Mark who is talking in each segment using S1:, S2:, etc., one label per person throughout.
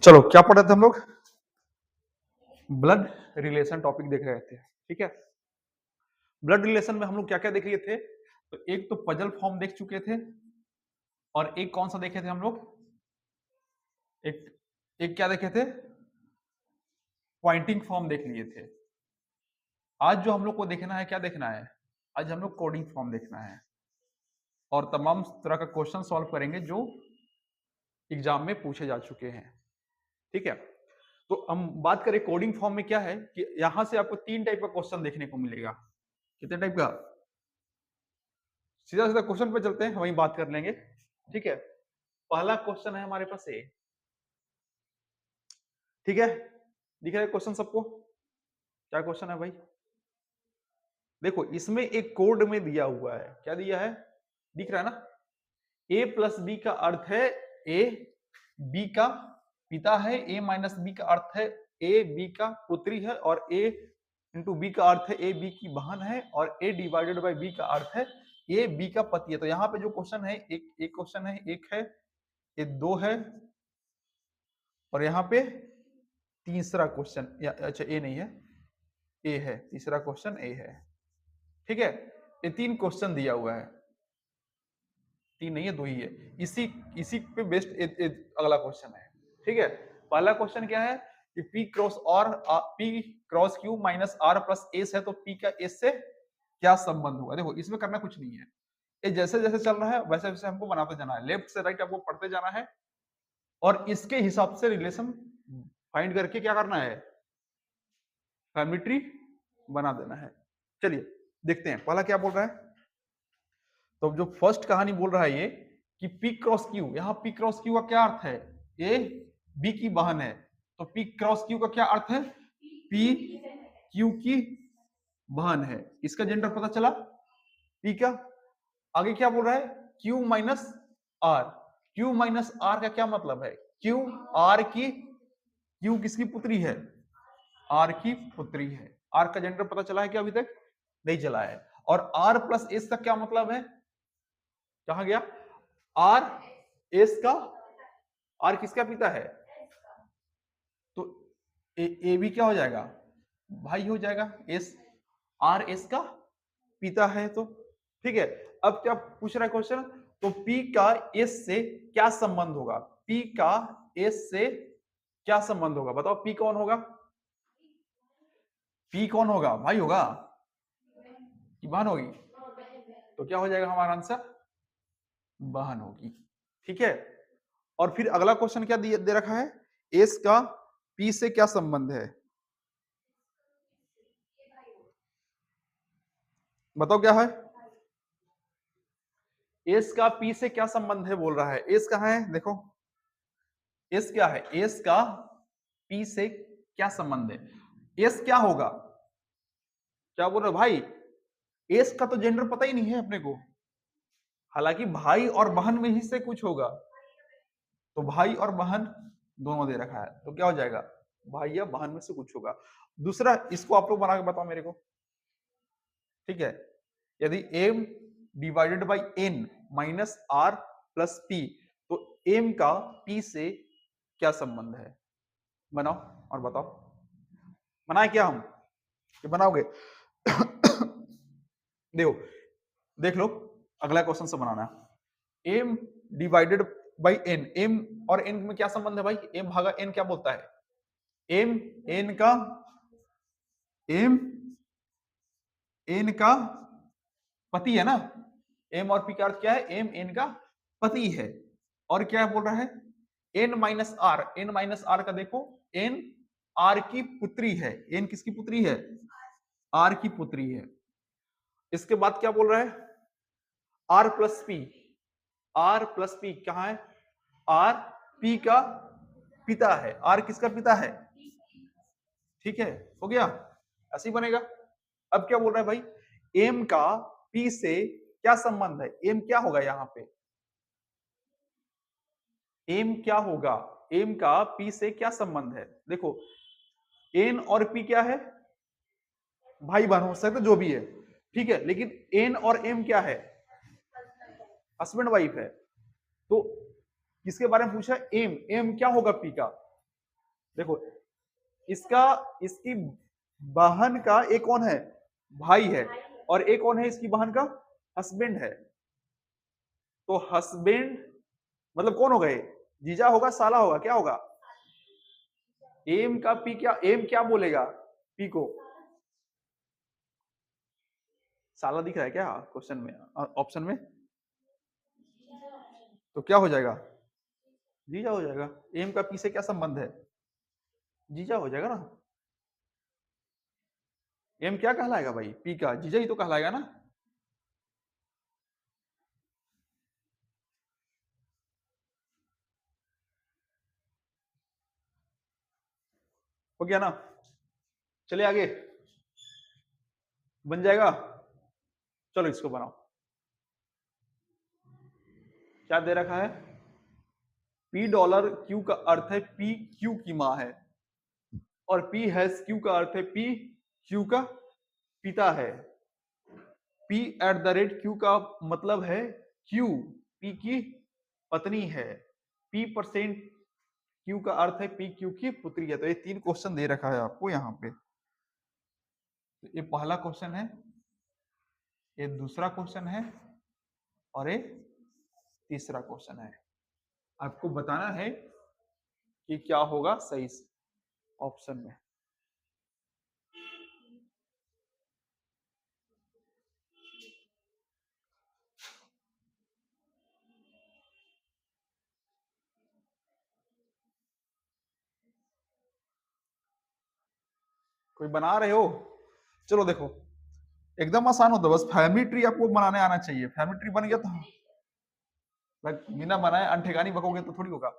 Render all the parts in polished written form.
S1: चलो क्या पढ़े थे हम लोग? ब्लड रिलेशन टॉपिक देख रहे थे, ठीक है। ब्लड रिलेशन में हम लोग क्या क्या देख लिए थे? तो एक तो पजल फॉर्म देख चुके थे, और एक कौन सा देखे थे हम लोग? एक एक क्या देखे थे? पॉइंटिंग फॉर्म देख लिए थे। आज जो हम लोग को देखना है, क्या देखना है? आज हम लोग कोडिंग फॉर्म देखना है, और तमाम तरह का क्वेश्चन सॉल्व करेंगे जो एग्जाम में पूछे जा चुके हैं, ठीक है। तो हम बात करें कोडिंग फॉर्म में, क्या है कि यहां से आपको 3 टाइप का क्वेश्चन देखने को मिलेगा। कितने टाइप का? सीधा सीधा क्वेश्चन पे चलते हैं, वहीं बात कर लेंगे, ठीक है। पहला क्वेश्चन है हमारे पास ए, ठीक है। दिख रहा है क्वेश्चन सबको? क्या क्वेश्चन है भाई? देखो इसमें एक कोड में दिया हुआ है, क्या दिया है? दिख रहा है ना? ए प्लस बी का अर्थ है ए बी का पिता है, ए माइनस बी का अर्थ है ए बी का पुत्री है, और ए इंटू बी का अर्थ है ए बी की बहन है, और ए डिवाइडेड बाई बी का अर्थ है ए बी का पति है। तो यहाँ पे जो क्वेश्चन है, एक क्वेश्चन है, एक है, ये दो है, और यहाँ पे तीसरा क्वेश्चन, अच्छा ए नहीं है, ए है, तीसरा क्वेश्चन ए है, ठीक है। ये 3 क्वेश्चन दिया हुआ है, 3 नहीं है, 2 ही है। इसी इसी पे बेस्ड अगला क्वेश्चन है, ठीक है। पहला क्वेश्चन क्या है कि P क्रॉस और P cross Q minus R plus S है, तो P का एस से क्या संबंध हुआ? देखो इसमें करना कुछ नहीं है, ये जैसे जैसे चल रहा है वैसे वैसे हमको बनाते जाना है, लेफ्ट से राइट आपको पढ़ते जाना है, और इसके हिसाब से रिलेशन फाइंड करके क्या करना है? फैमिली ट्री बना देना है। चलिए देखते हैं पहला क्या बोल रहा है। तो जो फर्स्ट कहानी बोल रहा है ये कि P क्रॉस Q, यहाँ P क्रॉस Q का क्या अर्थ है? ए बी की बहन है, तो P क्रॉस Q का क्या अर्थ है? P Q की बहन है। इसका जेंडर पता चला, P का। आगे क्या बोल रहा है? Q minus R। Q minus R का क्या मतलब है? Q R की, Q किसकी पुत्री है? R की पुत्री है। R का जेंडर पता चला है क्या? अभी तक नहीं चला है। और R प्लस एस का क्या मतलब है? कहा गया? R एस का, R किसका पिता है? तो ए बी क्या हो जाएगा? भाई हो जाएगा। एस, आर एस का पिता है, तो ठीक है। अब क्या पूछ रहा है क्वेश्चन? तो P का एस से क्या संबंध होगा? P का एस से क्या संबंध होगा? बताओ P कौन होगा? P कौन होगा? भाई होगा कि बहन होगी? तो क्या हो जाएगा हमारा आंसर? बहन होगी, ठीक है। और फिर अगला क्वेश्चन क्या दे रखा है? एस का P से क्या संबंध है? बताओ क्या है? एस का P से क्या संबंध है बोल रहा है। एस कहाँ है? देखो एस क्या है? एस का P से क्या संबंध है? एस क्या होगा? क्या बोल रहे भाई? एस का तो जेंडर पता ही नहीं है अपने को, हालांकि भाई और बहन में ही से कुछ होगा, तो भाई और बहन दोनों दे रखा है, तो क्या हो जाएगा? भाई या बहन में से कुछ होगा। दूसरा, इसको आप लोग बना के बताओ मेरे को, ठीक है। यदि m divided by n minus r plus p, तो m का p से क्या संबंध है? बनाओ और बताओ। बनाए क्या हम? ये बनाओगे? देखो, देख लो, अगला क्वेश्चन से बनाना है। m divided by n, m और n में क्या संबंध है भाई? m भागा n क्या बोलता है? m n का, m n का पति है ना। m और p का अर्थ क्या है? m n का पति है। और क्या बोल रहा है? n minus R, n minus R का देखो, n r की पुत्री है। n किसकी पुत्री है? r की पुत्री है। इसके बाद क्या बोल रहा है? r plus P, r plus P कहां है? r p का पिता है। r किसका पिता है? ठीक है, हो गया, ऐसे ही बनेगा। अब क्या बोल रहा है भाई? m का p से क्या संबंध है? m क्या होगा यहाँ पे? m क्या होगा? m का p से क्या संबंध है? देखो n और p क्या है? भाई बहन हो सकते जो भी है, ठीक है, लेकिन n और m क्या है? हस्बैंड वाइफ है। तो किसके बारे में पूछा? m, m क्या होगा p का? देखो इसका, इसकी बहन का एक कौन है, भाई है, और एक कौन है इसकी बहन का, हस्बैंड है। तो हस्बैंड मतलब कौन हो गए, जीजा होगा, साला होगा, क्या होगा, एम का पी, क्या एम क्या बोलेगा पी को, साला दिख रहा है क्या क्वेश्चन में, ऑप्शन में, तो क्या हो जाएगा, जीजा हो जाएगा। एम का पी से क्या संबंध है, जीजा हो जाएगा ना। एम क्या कहलाएगा भाई, पी का जीजा ही तो कहलाएगा ना। हो गया ना, चलिए आगे, बन जाएगा। चलो इसको बनाओ, क्या दे रखा है, पी डॉलर क्यू का अर्थ है पी क्यू की माँ है, और पी हैश क्यू का अर्थ है पी क्यू का पिता है। P eight the rate Q का मतलब है क्यू पी की पत्नी है। पी परसेंट क्यू का अर्थ है पी क्यू की पुत्री है। तो ये 3 क्वेश्चन दे रखा है आपको यहाँ पे। तो ये पहला क्वेश्चन है, ये दूसरा क्वेश्चन है, और ये तीसरा क्वेश्चन है। आपको बताना है कि क्या होगा सही ऑप्शन में। कोई बना रहे हो, चलो देखो एकदम आसान होता है, बस फैमिली ट्री आपको बनाने आना चाहिए। फैमिली ट्री बन गया तो बिना बनाए अनठेकानी बकोगे तो थोड़ी होगा।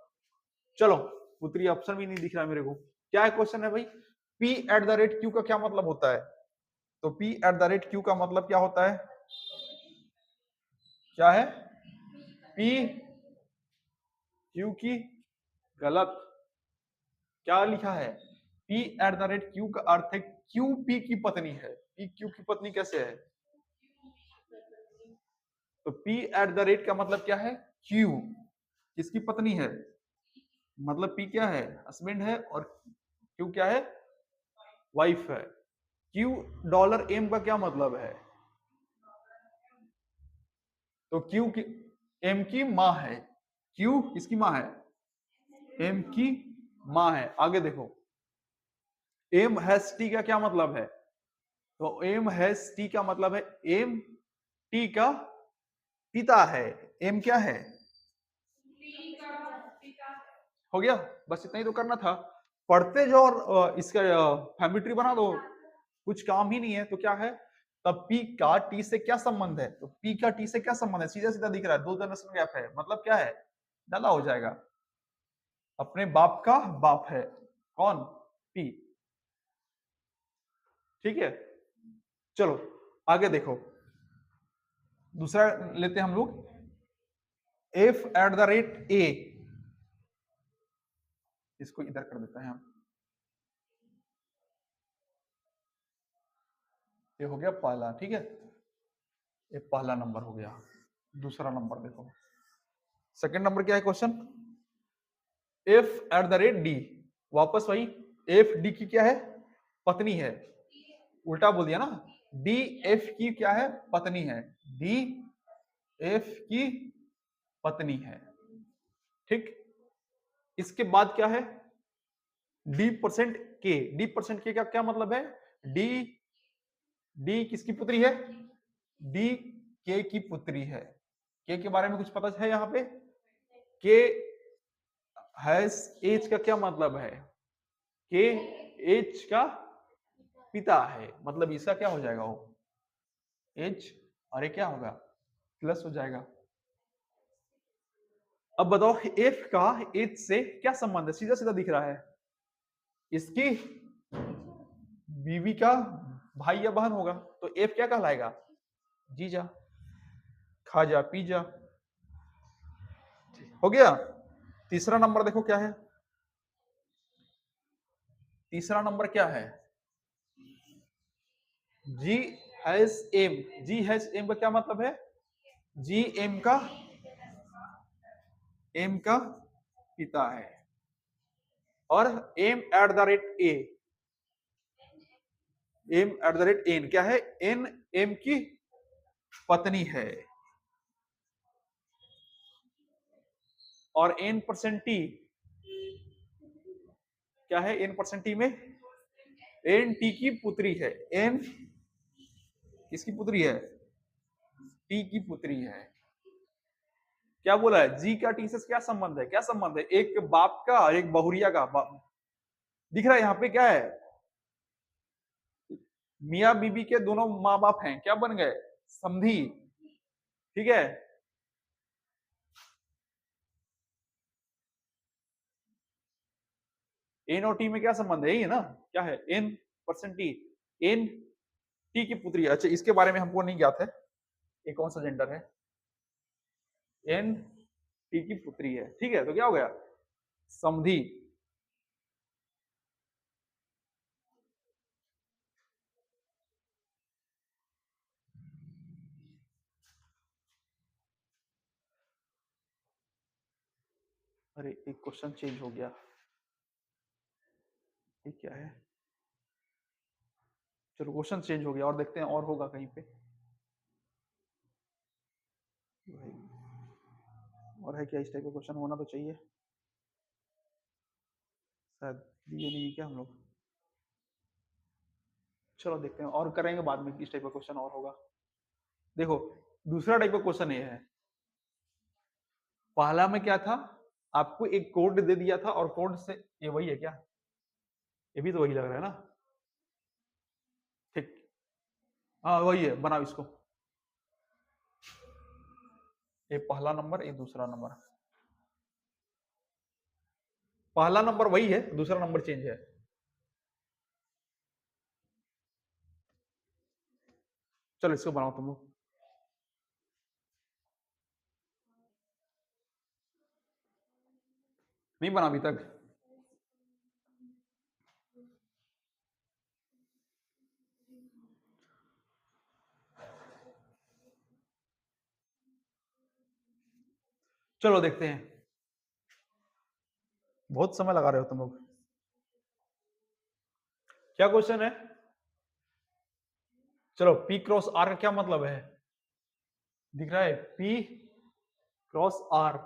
S1: चलो पुत्री ऑप्शन भी नहीं दिख रहा मेरे को। क्या है क्वेश्चन है भाई, P eight the rate Q का क्या मतलब होता है। तो P eight the rate Q का मतलब क्या होता है, क्या है, पी क्यू की, गलत, क्या लिखा है, P eight the rate Q का अर्थ है क्यू पी की पत्नी है। पी क्यू की पत्नी कैसे है, तो पी एट द रेट का मतलब क्या है, क्यू किसकी पत्नी है, मतलब पी क्या है, हस्बैंड है, और क्यू क्या है, वाइफ है। क्यू डॉलर एम का क्या मतलब है, तो क्यू की, एम की माँ है, क्यू किसकी माँ है, एम की माँ है। आगे देखो, एम हैश टी का क्या मतलब है, तो एम हैश टी का मतलब है एम टी का पिता है। एम क्या है, हो गया, बस इतना ही तो करना था। पढ़ते जाओ और इसका फैमिली ट्री बना दो, कुछ काम ही नहीं है। तो क्या है, तब पी का टी से क्या संबंध है, तो पी का टी से क्या संबंध है, सीधा सीधा दिख रहा है, 2 जनरेशन गैप है, मतलब क्या है, डाला हो जाएगा, अपने बाप का बाप है, कौन, पी। ठीक है, चलो आगे देखो, दूसरा लेते हैं हम लोग, एफ एट द रेट ए, इसको इधर कर देते हैं हम, ये हो गया पहला, ठीक है, ये पहला नंबर हो गया। दूसरा नंबर देखो, सेकंड नंबर क्या है question, F eight the rate D, वापस वही, एफ डी की क्या है, पत्नी है, उल्टा बोल दिया ना, डी एफ की क्या है, पत्नी है, डी एफ की पत्नी है। ठीक, इसके बाद क्या है, डी परसेंट के, डी परसेंट के का क्या मतलब है, डी, डी किसकी पुत्री है, डी के की पुत्री है। के के बारे में कुछ पता है यहाँ पे, के हैज एज का क्या मतलब है, के एज का पिता है, मतलब इसका क्या हो जाएगा, वो एज, अरे क्या होगा, प्लस हो जाएगा। अब बताओ एफ का एज से क्या संबंध है, सीधा सीधा दिख रहा है, इसकी बीवी का भाई या बहन होगा, तो एफ क्या कहलाएगा, जीजा, खा जा पी जा। हो गया। तीसरा नंबर देखो क्या है, तीसरा नंबर क्या है, G has M, G has M का क्या मतलब है, जी एम का पिता है, और M at the rate A, M at the rate N क्या है, एन एम की पत्नी है, और एन परसेंट टी क्या है, एन परसेंट टी में एन टी की पुत्री है, एन किसकी पुत्री है, टी की पुत्री है। क्या बोला है, जी का टी से क्या संबंध है, क्या संबंध है, एक बाप का और एक बहुरिया का दिख रहा है यहाँ पे क्या है, मियाँ बीबी के दोनों माँ बाप हैं, क्या बन गए, समधी, ठीक है। एन और टी में क्या संबंध है, यही है ना, क्या है, N percent T, N T की पुत्री। अच्छा, इसके बारे में हमको नहीं ज्ञात है, ये कौन सा जेंडर है, एन टी की पुत्री है, ठीक है। तो क्या हो गया, समधी। अरे एक क्वेश्चन चेंज हो गया, ये क्या है, चलो क्वेश्चन चेंज हो गया और देखते हैं और होगा कहीं पे, और है क्या, इस टाइप का क्वेश्चन होना तो चाहिए, शायद ये नहीं है क्या हम लोग, चलो देखते हैं और करेंगे बाद में, इस टाइप का क्वेश्चन और होगा। देखो दूसरा टाइप का क्वेश्चन ये है, पहला में क्या था, आपको एक कोड दे दिया था और कोड से, ये वही है क्या, ये भी तो वही लग रहा है ना, ठीक, हाँ वही है, बनाओ इसको, ये पहला नंबर, ये दूसरा नंबर, पहला नंबर वही है, दूसरा नंबर चेंज है। चलो इसको बनाओ तुम लोग, नहीं बना अभी तक, चलो देखते हैं, बहुत समय लगा रहे हो तुम लोग। क्या क्वेश्चन है, चलो P क्रॉस R का क्या मतलब है, दिख रहा है, P cross R,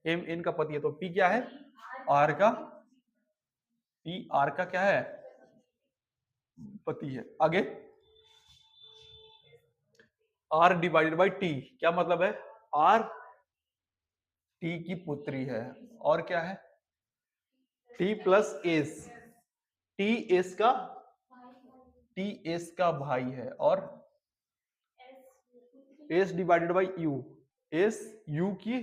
S1: M N का पति है, तो P क्या है, R का, P R का क्या है, पति है। आगे R डिवाइडेड बाई T, क्या मतलब है, R T की पुत्री है, और क्या है, T plus S, T S का, T एस का भाई है, और S divided by you, S U की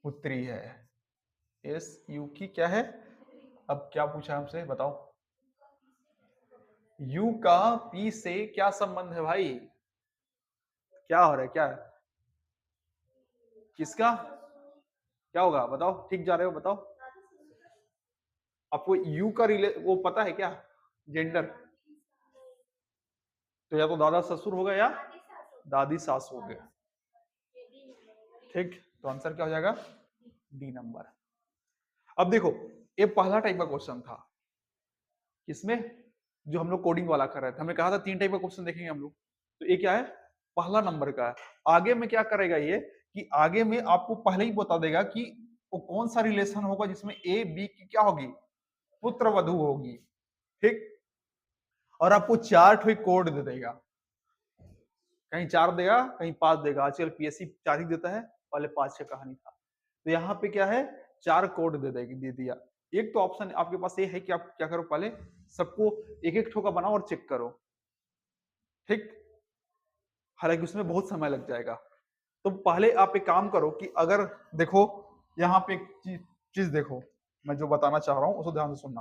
S1: पुत्री है, एस यू की क्या है, अब क्या पूछा हमसे बताओ, यू का पी से क्या संबंध है भाई, क्या हो रहा है, क्या है? किसका, क्या होगा बताओ, ठीक जा रहे हो बताओ, आपको यू का रिले वो पता है क्या, जेंडर, तो या तो दादा ससुर होगा या दादी सास हो गया, ठीक, तो आंसर क्या हो जाएगा, डी नंबर। अब देखो ये पहला टाइप का क्वेश्चन था, किसमें, जो हम लोग कोडिंग वाला कर रहे थे, हमने कहा था 3 टाइप का क्वेश्चन देखेंगे हम लोग, तो ये क्या है, पहला नंबर का है। आगे में क्या करेगा ये, कि आगे में आपको पहले ही बता देगा कि वो कौन सा रिलेशन होगा जिसमें ए बी की क्या होगी, पुत्र वधु होगी, ठीक, और आपको 4 ठो कोड दे देगा, कहीं 4 देगा कहीं 5 देगा, आजकल पीएससी 4 ही देता है, पहले 5 का कहानी था, तो यहाँ पे क्या है, 4 कोड दे दिया। एक तो ऑप्शन आपके पास ये है कि आप क्या करो, पहले सबको एक एक ठोका बनाओ और चेक करो, ठीक, हालांकि उसमें बहुत समय लग जाएगा, तो पहले आप एक काम करो कि अगर देखो यहाँ पे एक चीज देखो, मैं जो बताना चाह रहा हूं उसको ध्यान से सुनना,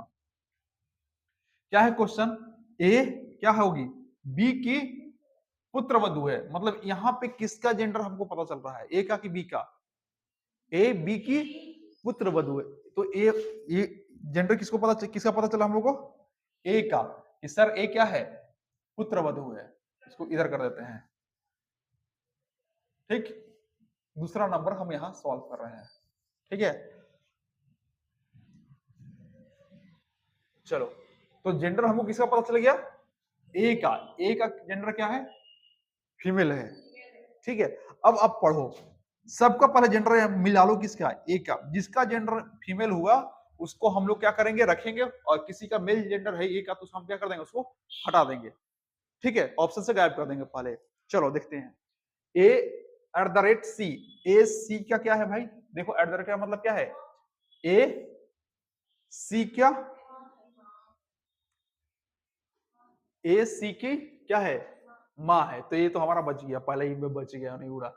S1: क्या है क्वेश्चन, ए क्या होगी, बी की पुत्र वधु है, मतलब यहाँ पे किसका जेंडर हमको पता चल रहा है, ए का कि बी का, ए बी की पुत्र वधु है, तो ए जेंडर किसको पता, किसका पता चला हम लोग को, ए का, कि सर ए क्या है, पुत्र वधु है, इसको इधर कर देते हैं, ठीक, दूसरा नंबर हम यहाँ सॉल्व कर रहे हैं, ठीक है। चलो, तो जेंडर हमको किसका पता चल गया? ए का। ए का जेंडर क्या है? फीमेल है। ठीक है, अब आप पढ़ो, सबका पहले जेंडर मिला लो किसका? ए का। जिसका जेंडर फीमेल हुआ उसको हम लोग क्या करेंगे? रखेंगे, और किसी का मेल जेंडर है ए का तो हम क्या कर देंगे? उसको हटा देंगे। ठीक है, ऑप्शन से गायब कर देंगे पहले। चलो देखते हैं, ए एट द रेट सी। ए सी का क्या है भाई? देखो एट द रेट का मतलब क्या है? ए सी क्या? ए सी की क्या है? माँ है। तो ये तो हमारा बच गया, पहले ही में बच गया, नहीं उड़ा।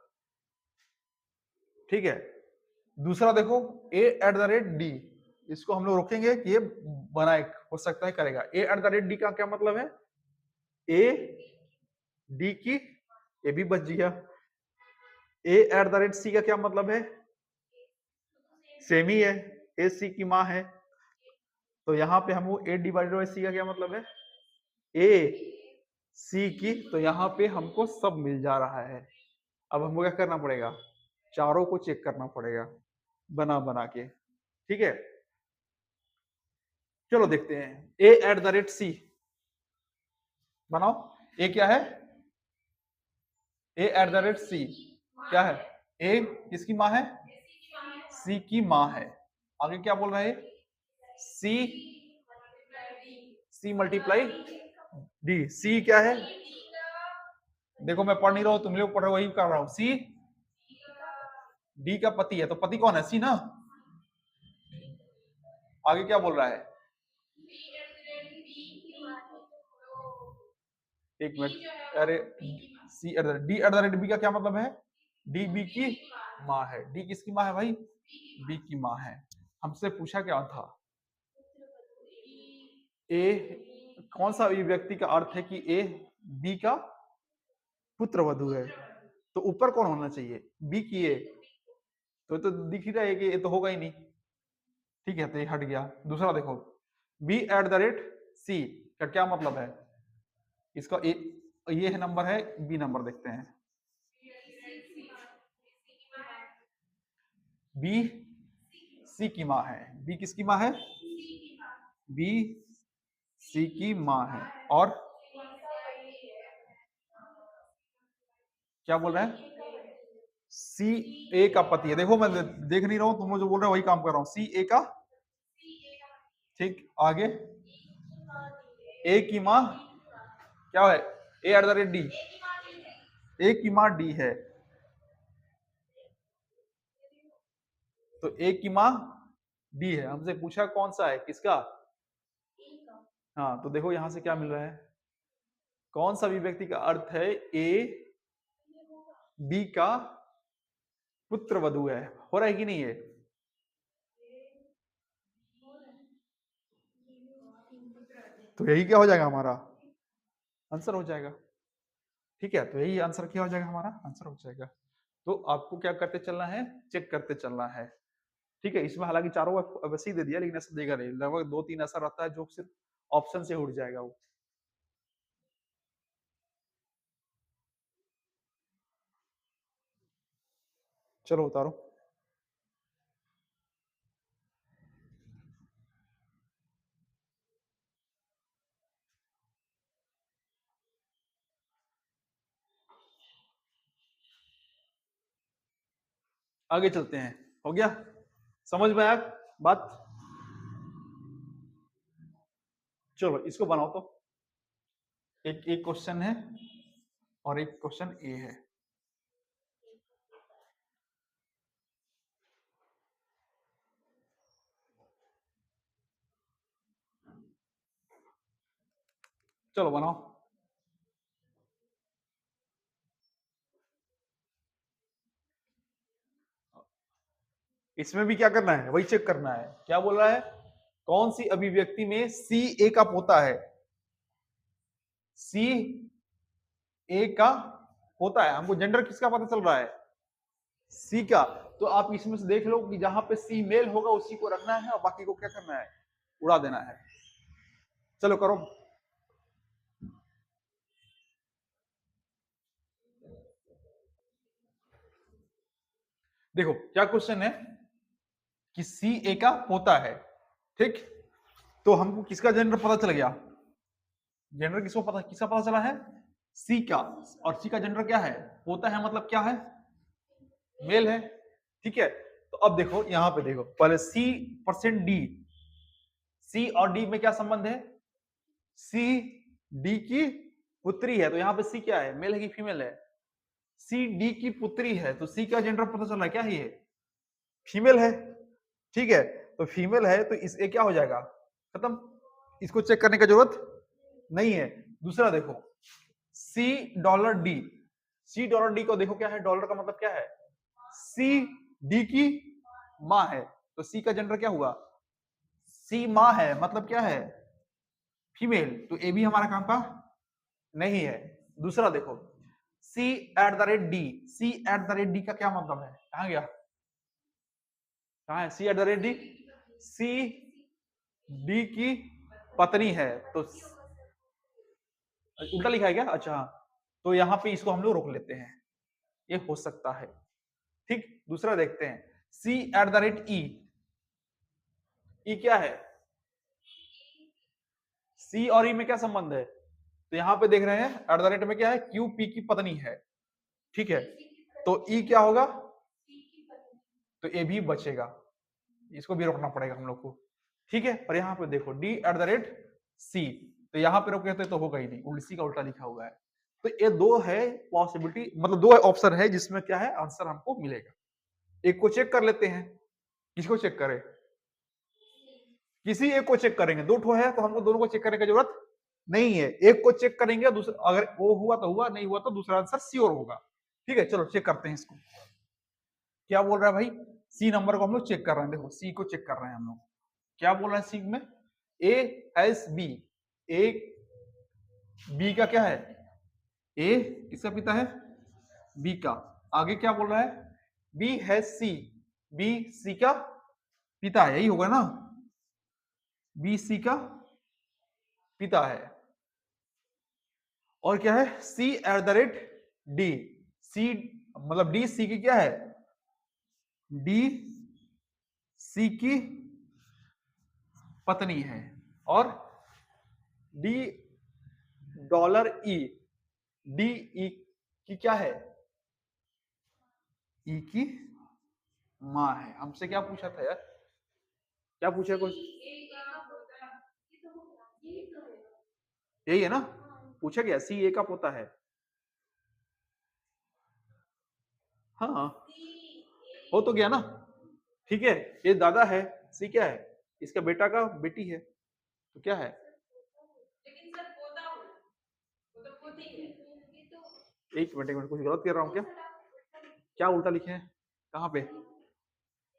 S1: ठीक है, दूसरा देखो, ए एट द रेट डी। इसको हम लोग रोकेंगे कि ये बनाए, हो सकता है करेगा। ए एट द रेट डी का क्या मतलब है? ए डी की, ये भी बच गया। ए एट द रेट सी का क्या मतलब है? सेम ही है, ए सी की माँ है। तो यहाँ पे हमको ए डिवाइडेड बाई सी का क्या मतलब है? ए सी की। तो यहाँ पे हमको सब मिल जा रहा है। अब हमको क्या करना पड़ेगा? चारों को चेक करना पड़ेगा बना बना के। ठीक है, चलो देखते हैं, ए एट द रेट सी बनाओ। ए क्या है? ए एट द रेट सी क्या है? ए किसकी माँ है? सी की माँ है। आगे क्या बोल रहा है? सी, सी मल्टीप्लाई डी। सी क्या है? देखो मैं पढ़ नहीं रहा हूं, तुम लोग पढ़ रहे हो, वही कर रहा हूं। सी डी का पति है, तो पति कौन है? सी ना। आगे क्या बोल रहा है? एक मिनट, अरे C at D at the rate B का क्या मतलब है? डी बी की माँ है। डी किसकी माँ है भाई? बी की माँ है। हमसे पूछा क्या था? ए कौन सा व्यक्ति का अर्थ है कि ए बी का पुत्र वधु है? तो ऊपर कौन होना चाहिए? बी की ए। तो दिख ही रहा है कि ये तो होगा ही नहीं। ठीक है, तो ये हट गया। दूसरा देखो, B at the rate C का क्या मतलब है? इसका ए, ये है नंबर है, बी नंबर देखते हैं। बी सी की माँ है। बी किसकी माँ है? बी सी की माँ है। और क्या बोल रहे हैं? सी ए का पति है। देखो मैं देख नहीं रहा हूं, तुम लोग जो बोल रहे हो वही काम कर रहा हूं। सी ए का, ठीक। आगे ए की माँ क्या है? ए एट द रेट डी। ए की माँ डी है, तो ए की माँ डी है। हमसे पूछा कौन सा है, किसका? हाँ, तो देखो यहां से क्या मिल रहा है? कौन सा अभिव्यक्ति का अर्थ है ए बी का पुत्र वधु है? हो रहा है कि नहीं है? तो यही क्या हो जाएगा हमारा आंसर हो जाएगा। ठीक है, तो यही आंसर क्या हो जाएगा? हमारा आंसर हो जाएगा। तो आपको क्या करते चलना है? चेक करते चलना है। ठीक है, इसमें हालांकि चारों वैसे ही दे दिया, लेकिन ऐसा देगा नहीं। लगभग 2-3 ऐसा रहता है जो सिर्फ ऑप्शन से उड़ जाएगा वो। चलो उतारो। आगे चलते हैं। हो गया? समझ में आया बात? चलो इसको बनाओ तो। एक एक क्वेश्चन है और एक क्वेश्चन ए है। चलो बनाओ। इसमें भी क्या करना है? वही चेक करना है। क्या बोल रहा है? कौन सी अभिव्यक्ति में सी ए का पोता है? सी ए का पोता है। हमको जेंडर किसका पता चल रहा है? सी का। तो आप इसमें से देख लो कि जहां पे सी मेल होगा उसी को रखना है, और बाकी को क्या करना है? उड़ा देना है। चलो करो। देखो क्या क्वेश्चन है कि सी ए का पोता है। ठीक, तो हमको किसका जेंडर पता चल गया, जेंडर किसका पता चला है, सी का, और सी का जेंडर क्या है, होता है, मतलब क्या है, मेल है। ठीक है, तो अब देखो यहां पे देखो, पहले सी परसेंट डी, सी और डी में क्या संबंध है, सी डी की पुत्री है, तो यहाँ पे सी क्या है, मेल है कि फीमेल है, सी डी की पुत्री है, तो सी का जेंडर पता चल रहा है क्या है, फीमेल है। ठीक है, तो फीमेल है तो इसे क्या हो जाएगा, खत्म, इसको चेक करने की जरूरत नहीं है। दूसरा देखो, सी डॉलर डी, सी डॉलर डी को देखो क्या है, डॉलर का मतलब क्या है, सी डी की माँ है, तो सी का जेंडर क्या हुआ, सी माँ है, मतलब क्या है, फीमेल, तो ए भी हमारा काम का नहीं है। दूसरा देखो, C at the rate D, C at the rate D का क्या मतलब है, कहां गया, कहां है, C at the rate D, C D की पत्नी है, तो उल्टा लिखा है क्या, अच्छा हाँ, तो यहाँ पे इसको हम लोग रोक लेते हैं, ये हो सकता है। ठीक, दूसरा देखते हैं, सी एट द रेट ई, ई क्या है, सी और ई में क्या संबंध है, तो यहाँ पे देख रहे हैं एट द रेट में क्या है, क्यू पी की पत्नी है। ठीक है, तो ई क्या होगा, तो ए भी बचेगा, इसको भी रोकना पड़ेगा हम लोग को। ठीक है, और यहाँ पे देखो D at the rate C, तो यहाँ पे रोके तो होगा ही नहीं, उल्टी का उल्टा लिखा हुआ है। तो ये दो है पॉसिबिलिटी, मतलब दो ऑप्शन है जिसमें क्या है, आंसर हमको मिलेगा। एक को चेक कर लेते हैं, किसको चेक करें, किसी एक को चेक करेंगे, दो ठो है तो हमको दोनों को चेक करने की जरूरत नहीं है, एक को चेक करेंगे, दूसरा अगर वो हुआ तो हुआ, नहीं हुआ तो दूसरा आंसर श्योर होगा। ठीक है, चलो चेक करते हैं इसको, क्या बोल रहा है भाई, सी नंबर को हम लोग चेक कर रहे हैं, देखो सी को चेक कर रहे हैं हम लोग, क्या बोल रहा है सी में, A S B, A B का क्या है, ए किसका पिता है, बी का, आगे क्या बोल रहा है, बी है सी, बी सी का पिता है, यही होगा ना, बी सी का पिता है, और क्या है, C at the rate D, सी मतलब डी सी की क्या है, डी सी की पत्नी है, और डी डॉलर ई, डी ई की क्या है, ई की माँ है। हमसे क्या पूछा था यार, क्या पूछा कुछ, यही है ना, पूछा गया सी ए का पोता है, हाँ हो तो गया ना। ठीक है, ये दादा है, सी क्या है, इसका बेटा का बेटी है, तो क्या है, एक मिनट कुछ गलत कर रहा हूँ क्या, क्या उल्टा लिखे हैं, कहाँ पे,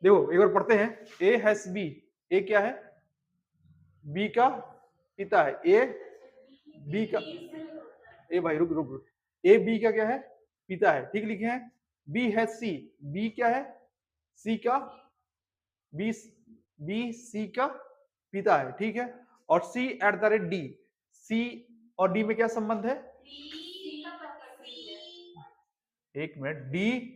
S1: देखो एक बार पढ़ते हैं, ए हैस बी, ए क्या है, बी का पिता है, ए बी का, ए भाई रुक रुक रुक, ए बी का क्या है, पिता है, ठीक लिखे हैं, बी है सी, बी क्या है, सी का, बी बी सी का पिता है, ठीक है, और सी एट द रेट डी, सी और डी में क्या संबंध है, एक मिनट, डी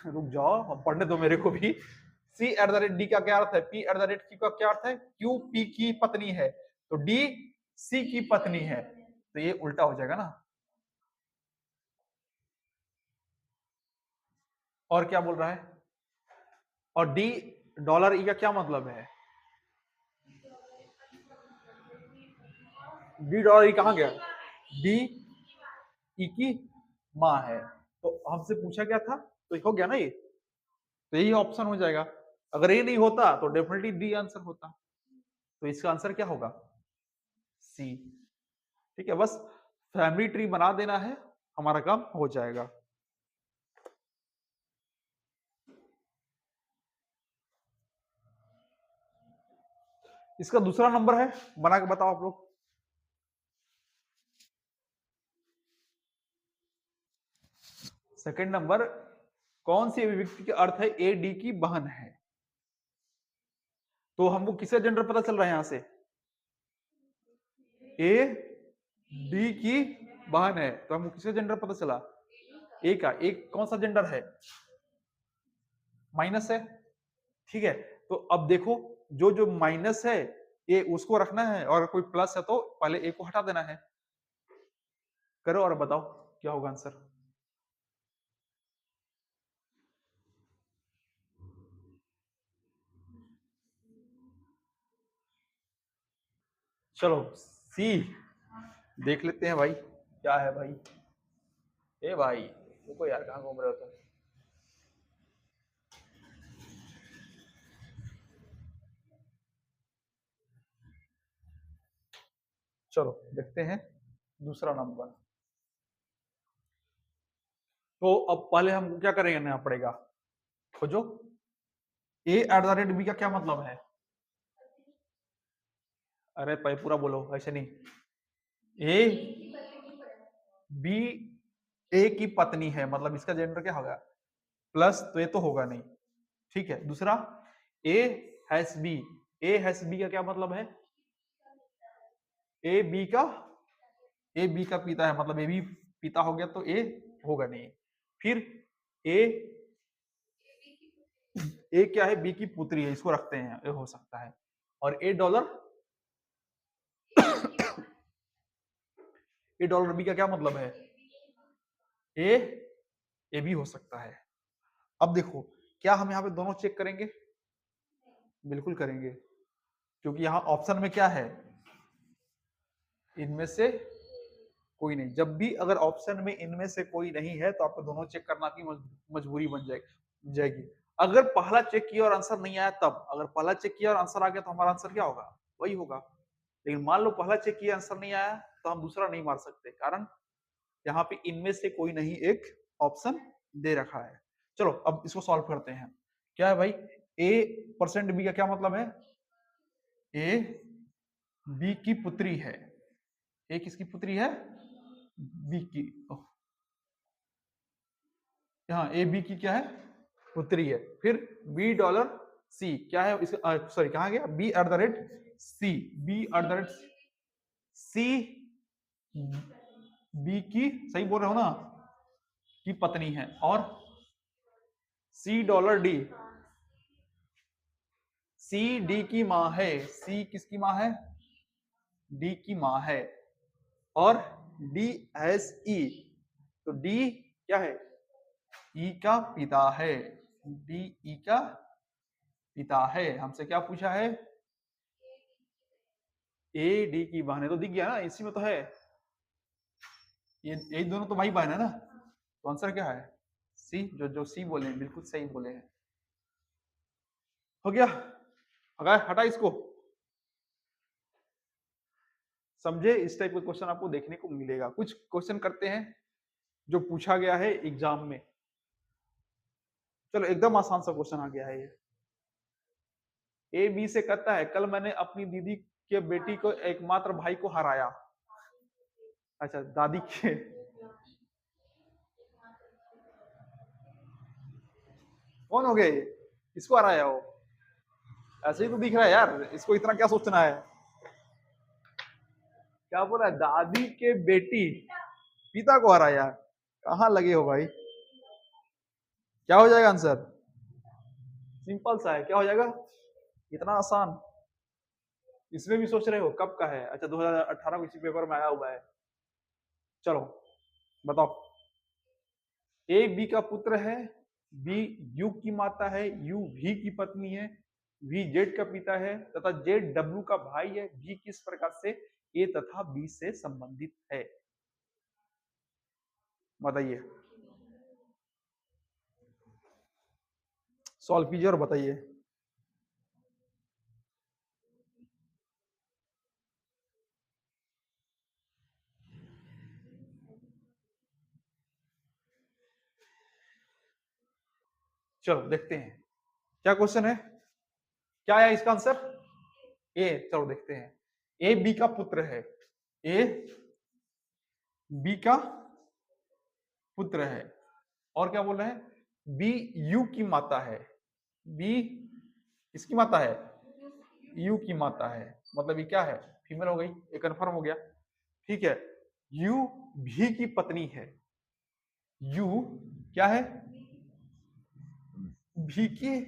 S1: रुक जाओ, अब पढ़ने दो मेरे को भी, सी एट द रेट डी का क्या अर्थ है, P eight the rate Q का क्या अर्थ है, क्यू पी की पत्नी है, तो डी सी की पत्नी है, तो ये उल्टा हो जाएगा ना। और क्या बोल रहा है, और डी डॉलर ई का क्या मतलब है, डी डॉलर ई कहां गया, डी ई की माँ है, तो हमसे पूछा क्या था, तो हो गया ना ये, तो यही ऑप्शन हो जाएगा, अगर ये नहीं होता तो डेफिनेटली डी आंसर होता, तो इसका आंसर क्या होगा, सी। ठीक है, बस फैमिली ट्री बना देना है, हमारा काम हो जाएगा। इसका दूसरा नंबर है, बना के बताओ आप लोग, सेकंड नंबर, कौन सी अभिव्यक्ति का अर्थ है ए डी की बहन है, तो हमको किसका जेंडर पता चल रहा है, यहां से ए डी की बहन है, तो हमको किसका जेंडर पता चला, ए का, एक कौन सा जेंडर है, माइनस है, ठीक है। तो अब देखो जो जो माइनस है ये उसको रखना है और कोई प्लस है तो पहले ए को हटा देना है। करो और बताओ क्या होगा आंसर। चलो सी देख लेते हैं भाई क्या है भाई। ए भाई रुको यार, कहाँ घूम रहे हो तुम। चलो देखते हैं दूसरा नंबर। तो अब पहले हमको क्या करेंगे पड़ेगा, खोजो ए एट द रेट बी का क्या मतलब है। अरे भाई पूरा बोलो, ऐसे नहीं। ए बी ए की पत्नी है, मतलब इसका जेंडर क्या होगा, प्लस, तो ये तो होगा नहीं, ठीक है। दूसरा ए हैस बी, ए हैस बी का क्या मतलब है, ए बी का, ए बी का पिता है, मतलब ए बी पिता हो गया तो ए होगा नहीं। फिर ए, ए क्या है, बी की पुत्री है, इसको रखते हैं, ए हो सकता है। और A dollar, A dollar B का क्या मतलब है, ए ए बी हो सकता है। अब देखो क्या हम यहाँ पे दोनों चेक करेंगे, बिल्कुल करेंगे, क्योंकि यहाँ ऑप्शन में क्या है, इनमें से कोई नहीं। जब भी अगर ऑप्शन में इनमें से कोई नहीं है तो आपको दोनों चेक करना की मजबूरी बन जाएगी। अगर पहला चेक किया और आंसर नहीं आया तब, अगर पहला चेक किया और आंसर आ गया तो हमारा आंसर क्या होगा, वही होगा। लेकिन मान लो पहला चेक किया आंसर नहीं आया तो हम दूसरा नहीं मार सकते, कारण यहाँ पे इनमें से कोई नहीं एक ऑप्शन दे रखा है। चलो अब इसको सॉल्व करते हैं। क्या है भाई, ए परसेंट बी का क्या मतलब है, ए बी की पुत्री है, ए किसकी पुत्री है, बी की, यहाँ ए बी की क्या है, पुत्री है। फिर बी डॉलर सी क्या है इसका, सॉरी कहाँ गया, B at the rate C, B at the rate C, B की, सही बोल रहे हो ना, की पत्नी है। और सी डॉलर डी, सी डी की माँ है, सी किसकी माँ है, डी की माँ है। और डी एस ई, तो डी क्या है, ई का पिता है, डी ई का पिता है। हमसे क्या पूछा है, ए डी की बहन है, तो दिख गया ना, इसी में तो है, ये दोनों तो भाई बहन है ना, तो आंसर क्या है, सी, जो जो सी बोले हैं बिल्कुल सही बोले हैं। हो गया, हटा इसको। समझे, इस टाइप का क्वेश्चन आपको देखने को मिलेगा। कुछ क्वेश्चन करते हैं जो पूछा गया है एग्जाम में। चलो एकदम आसान सा क्वेश्चन आ गया है ये। ए बी से कहता है कल मैंने अपनी दीदी के बेटी को एकमात्र भाई को हराया। अच्छा दादी के, कौन हो गए, इसको हराया हो, ऐसे ही तो दिख रहा है यार, इसको इतना क्या सोचना है। क्या बोला, दादी के बेटी पिता को हराया, कहाँ लगे हो भाई। क्या हो जाएगा आंसर, सिंपल सा है, क्या हो जाएगा, इतना आसान। इसमें भी सोच रहे हो कब का है, अच्छा 2018 में इसी पेपर में आया हुआ है। चलो बताओ, ए बी का पुत्र है, बी यू की माता है, यू वी की पत्नी है, वी जेड का पिता है तथा जेड डब्ल्यू का भाई है, वी किस प्रकार से ए तथा बी से संबंधित है, बताइए, सॉल्व कीजिए और बताइए। चलो देखते हैं क्या क्वेश्चन है, क्या है इसका आंसर, ए, चलो देखते हैं। ए बी का पुत्र है, ए बी का पुत्र है, और क्या बोल रहे हैं, बी यू की माता है, बी किसकी माता है, यू की माता है, मतलब ये क्या है, फीमेल हो गई, ये कंफर्म हो गया, ठीक है। यू भी की पत्नी है, यू क्या है, भी की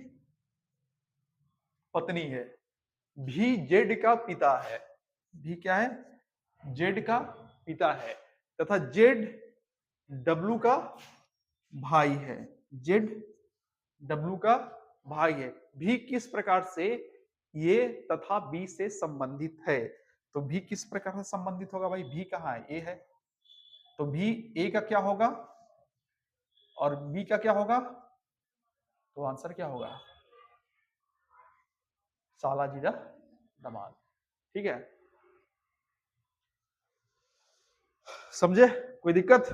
S1: पत्नी है, भी जेड का पिता है, भी क्या है, जेड का पिता है, तथा जेड डब्लू का भाई है, जेड डब्लू का भाई है। भी किस प्रकार से ये तथा बी से संबंधित है? तो भी किस प्रकार से संबंधित होगा भाई? भी कहाँ है? ए है, तो भी ए का क्या होगा और बी का क्या होगा? तो आंसर क्या होगा? साला जीजा दमाद। ठीक है, समझे? कोई दिक्कत?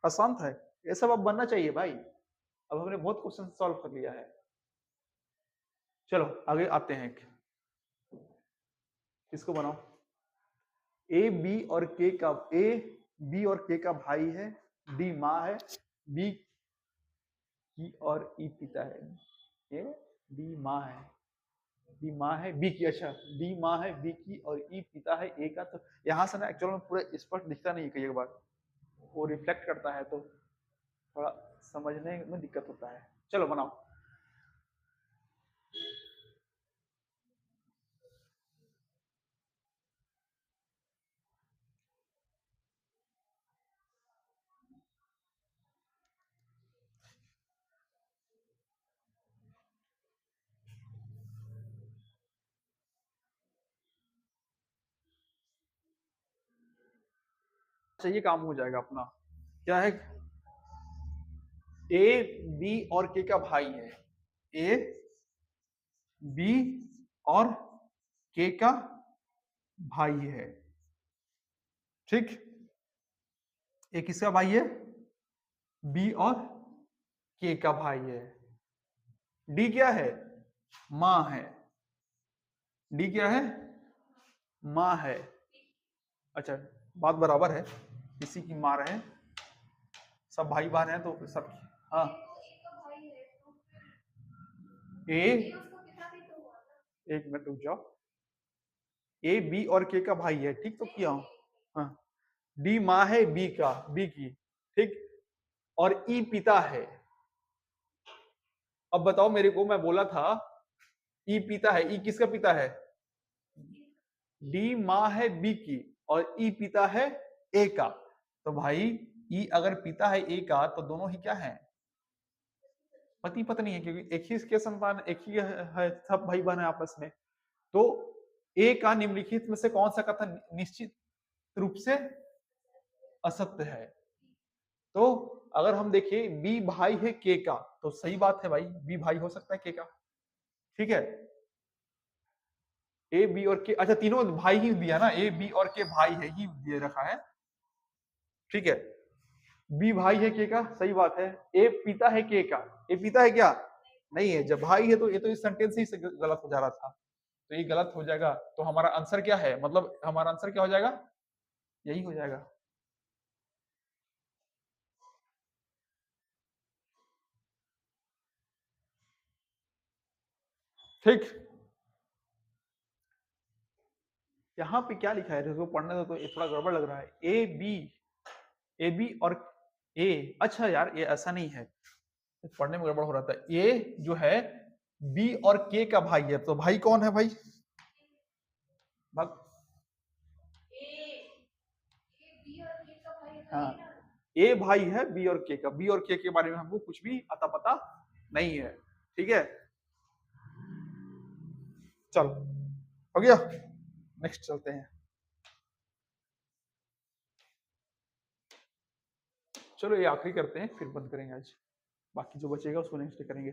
S1: आसान था ये सब, अब बनना चाहिए भाई। अब हमने बहुत क्वेश्चन सॉल्व कर लिया है। चलो आगे आते हैं, इसको बनाओ। ए बी और के का, ए बी और के का भाई है, डी माँ है, बी की और ई पिता है, ए डी माँ है, डी माँ है, बी की, अच्छा डी माँ है, बी की और ई पिता है ए का। तो यहाँ से ना एक्चुअल में पूरा स्पष्ट दिखता नहीं है, कई बार वो रिफ्लेक्ट करता है तो थोड़ा समझने में दिक्कत होता है। चलो बनाओ। चाहिए काम हो जाएगा अपना। क्या है? ए बी और के का भाई है, ए बी और के का भाई है, ठीक। ए किसका भाई है? बी और के का भाई है। डी क्या है? माँ है। डी क्या है? माँ है। अच्छा, बात बराबर है, किसी की माँ रहे, सब भाई बहन है तो सब। हाँ, ए, एक मिनट रुक जाओ। ए बी और के का भाई है, ठीक तो किया हूं। हाँ, डी माँ है बी का, बी की, ठीक, और ई पिता है। अब बताओ मेरे को, मैं बोला था ई पिता है, ई किसका पिता है? डी माँ है बी की और ई पिता है ए का। तो भाई ई अगर पिता है ए का तो दोनों ही क्या है? पति पत्नी है, क्योंकि एक ही के संतान, एक ही है, सब भाई बहन है आपस में। तो ए का निम्नलिखित में से कौन सा कथन निश्चित रूप से असत्य है? तो अगर हम देखें बी भाई है के का, तो सही बात है भाई, बी भाई हो सकता है के का, ठीक है। ए बी और के, अच्छा तीनों भाई ही दिया ना, ए बी और के भाई है ही दे रखा है, ठीक है। बी भाई है के का, सही बात है। ए पिता है के का, ए पिता है क्या? नहीं है। जब भाई है तो ये तो इस सेंटेंस ही से गलत हो जा रहा था, तो ये गलत हो जाएगा। तो हमारा आंसर क्या है, मतलब हमारा आंसर क्या हो जाएगा? यही हो जाएगा। ठीक, यहाँ पे क्या लिखा है देखो, पढ़ने दो तो ये थोड़ा गड़बड़ लग रहा है। ए बी और ए, अच्छा यार ये ऐसा नहीं है, पढ़ने में गड़बड़ हो रहा था। ए जो है बी और के का भाई है, तो भाई कौन है भाई? भाग, हाँ, ए भाई है बी और के का, बी और के बारे में हमको कुछ भी अता पता नहीं है, ठीक है। चलो हो गया, नेक्स्ट चलते हैं। चलो ये आखिरी करते हैं, फिर बंद करेंगे आज, बाकी जो बचेगा उसको नेक्स्ट करेंगे।